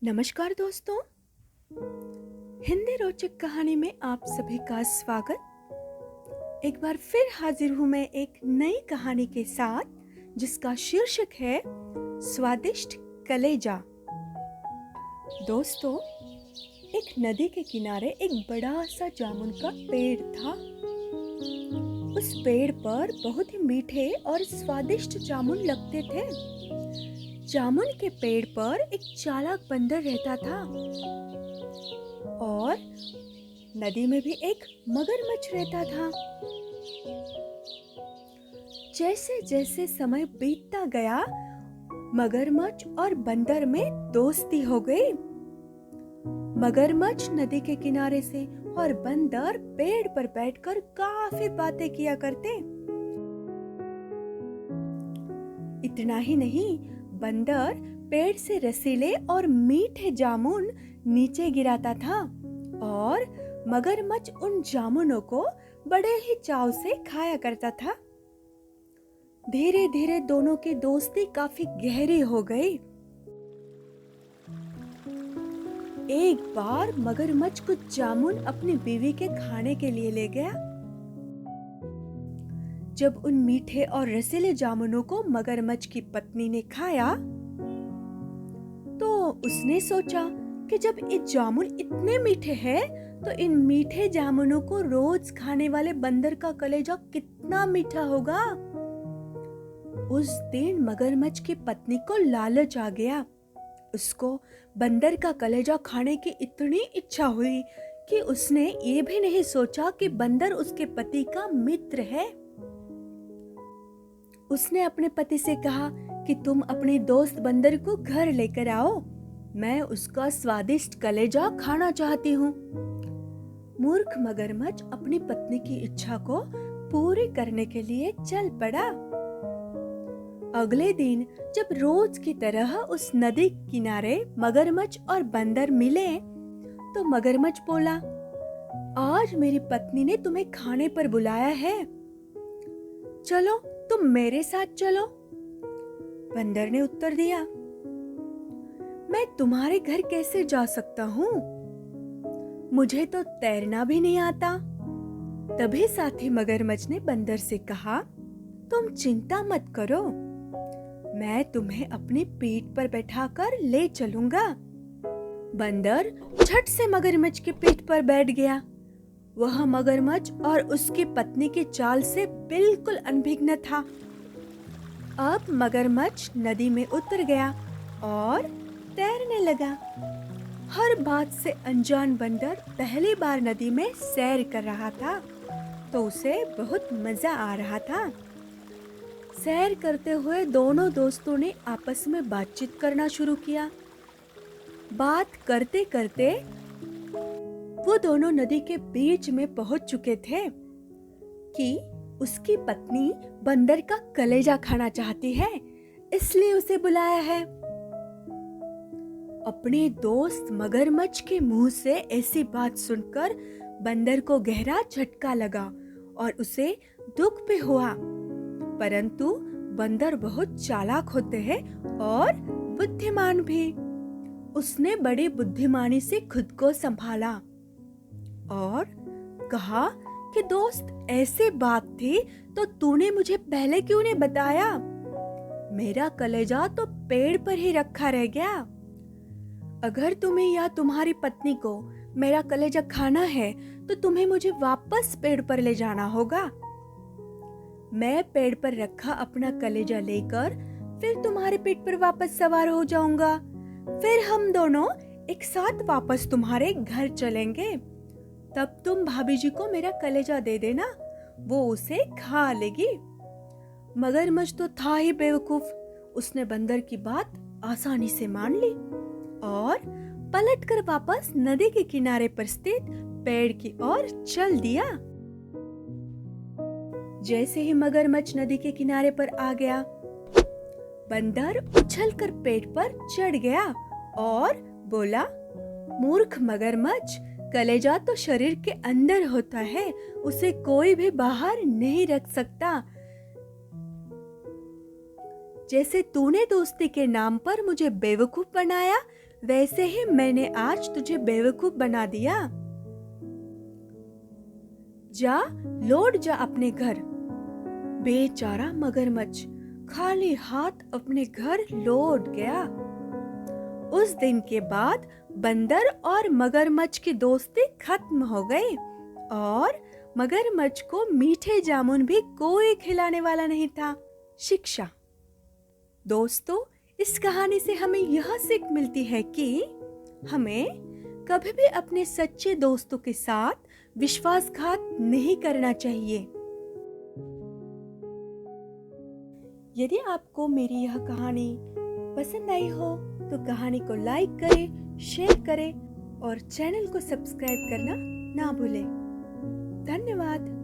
नमस्कार दोस्तों, हिंदी रोचक कहानी में आप सभी का स्वागत। एक बार फिर हाजिर हूँ मैं एक नई कहानी के साथ जिसका शीर्षक है स्वादिष्ट कलेजा। दोस्तों, एक नदी के किनारे एक बड़ा सा जामुन का पेड़ था। उस पेड़ पर बहुत ही मीठे और स्वादिष्ट जामुन लगते थे। जामुन के पेड़ पर एक चालाक बंदर रहता था और नदी में भी एक मगरमच्छ रहता था। जैसे जैसे समय बीतता गया, मगरमच्छ और बंदर में दोस्ती हो गई। मगरमच्छ नदी के किनारे से और बंदर पेड़ पर बैठकर काफी बातें किया करते। इतना ही नहीं, बंदर पेड़ से रसीले और मीठे जामुन नीचे गिराता था और मगरमच्छ उन जामुनों को बड़े ही चाव से खाया करता था। धीरे धीरे दोनों की दोस्ती काफी गहरी हो गई। एक बार मगरमच्छ कुछ जामुन अपनी बीवी के खाने के लिए ले गया। जब उन मीठे और रसीले जामुनों को मगरमच्छ की पत्नी ने खाया तो उसने सोचा कि जब ये जामुन इतने मीठे हैं तो इन मीठे जामुनों को रोज खाने वाले बंदर का कलेजा कितना मीठा होगा। उस दिन मगरमच्छ की पत्नी को लालच आ गया। उसको बंदर का कलेजा खाने की इतनी इच्छा हुई कि उसने ये भी नहीं सोचा कि बंदर उसके पति का मित्र है। उसने अपने पति से कहा कि तुम अपने दोस्त बंदर को घर लेकर आओ, मैं उसका स्वादिष्ट कलेजा खाना चाहती हूँ। मूर्ख मगरमच्छ अपनी पत्नी की इच्छा को पूरी करने के लिए चल पड़ा। अगले दिन जब रोज की तरह उस नदी किनारे मगरमच्छ और बंदर मिले तो मगरमच्छ बोला, आज मेरी पत्नी ने तुम्हें खाने पर बुलाया है, चलो तुम मेरे साथ चलो। बंदर ने उत्तर दिया, मैं तुम्हारे घर कैसे जा सकता हूँ, मुझे तो तैरना भी नहीं आता। तभी साथी मगरमच्छ ने बंदर से कहा, तुम चिंता मत करो, मैं तुम्हें अपनी पीठ पर बैठाकर ले चलूंगा। बंदर झट से मगरमच्छ की पीठ पर बैठ गया। वह मगरमच्छ और उसकी पत्नी की चाल से बिल्कुल अनभिज्ञ था। अब मगरमच्छ नदी में उतर गया और तैरने लगा। हर बात से अनजान बंदर पहली बार नदी में सैर कर रहा था तो उसे बहुत मजा आ रहा था। सैर करते हुए दोनों दोस्तों ने आपस में बातचीत करना शुरू किया। बात करते करते वो दोनों नदी के बीच में पहुंच चुके थे कि उसकी पत्नी बंदर का कलेजा खाना चाहती है, इसलिए उसे बुलाया है। अपने दोस्त मगरमच्छ के मुंह से ऐसी बात सुनकर बंदर को गहरा झटका लगा और उसे दुख भी हुआ। परंतु बंदर बहुत चालाक होते हैं और बुद्धिमान भी। उसने बड़ी बुद्धिमानी से खुद को संभाला और कहा कि दोस्त, ऐसी बात थी तो तूने मुझे पहले क्यों नहीं बताया? मेरा कलेजा तो पेड़ पर ही रखा रह गया। अगर तुम्हें या तुम्हारी पत्नी को मेरा कलेजा खाना है तो तुम्हें मुझे वापस पेड़ पर ले जाना होगा। मैं पेड़ पर रखा अपना कलेजा लेकर फिर तुम्हारे पेट पर वापस सवार हो जाऊंगा। फिर हम दोनों एक साथ वापस तुम्हारे घर चलेंगे। तब तुम भाभी जी को मेरा कलेजा दे देना, वो उसे खा लेगी। मगरमच्छ तो था ही बेवकूफ। उसने बंदर की बात आसानी से मान ली और पलटकर वापस नदी के किनारे पर स्थित पेड़ की ओर चल दिया। जैसे ही मगरमच्छ नदी के किनारे पर आ गया, बंदर उछलकर पेड़ पर चढ़ गया और बोला, मूर्ख मगरमच्छ, कलेजा तो शरीर के अंदर होता है, उसे कोई भी बाहर नहीं रख सकता। जैसे तूने दोस्ती के नाम पर मुझे बेवकूफ बनाया, वैसे ही मैंने आज तुझे बेवकूफ बना दिया। जा, लौट जा अपने घर। बेचारा मगरमच्छ खाली हाथ अपने घर लौट गया। उस दिन के बाद बंदर और मगरमच्छ की दोस्ती खत्म हो गई और मगरमच्छ को मीठे जामुन भी कोई खिलाने वाला नहीं था। शिक्षा। दोस्तों, इस कहानी से हमें यह सीख मिलती है कि हमें कभी भी अपने सच्चे दोस्तों के साथ विश्वासघात नहीं करना चाहिए। यदि आपको मेरी यह कहानी पसंद आई हो तो कहानी को लाइक करें, शेयर करें और चैनल को सब्सक्राइब करना ना भूलें। धन्यवाद।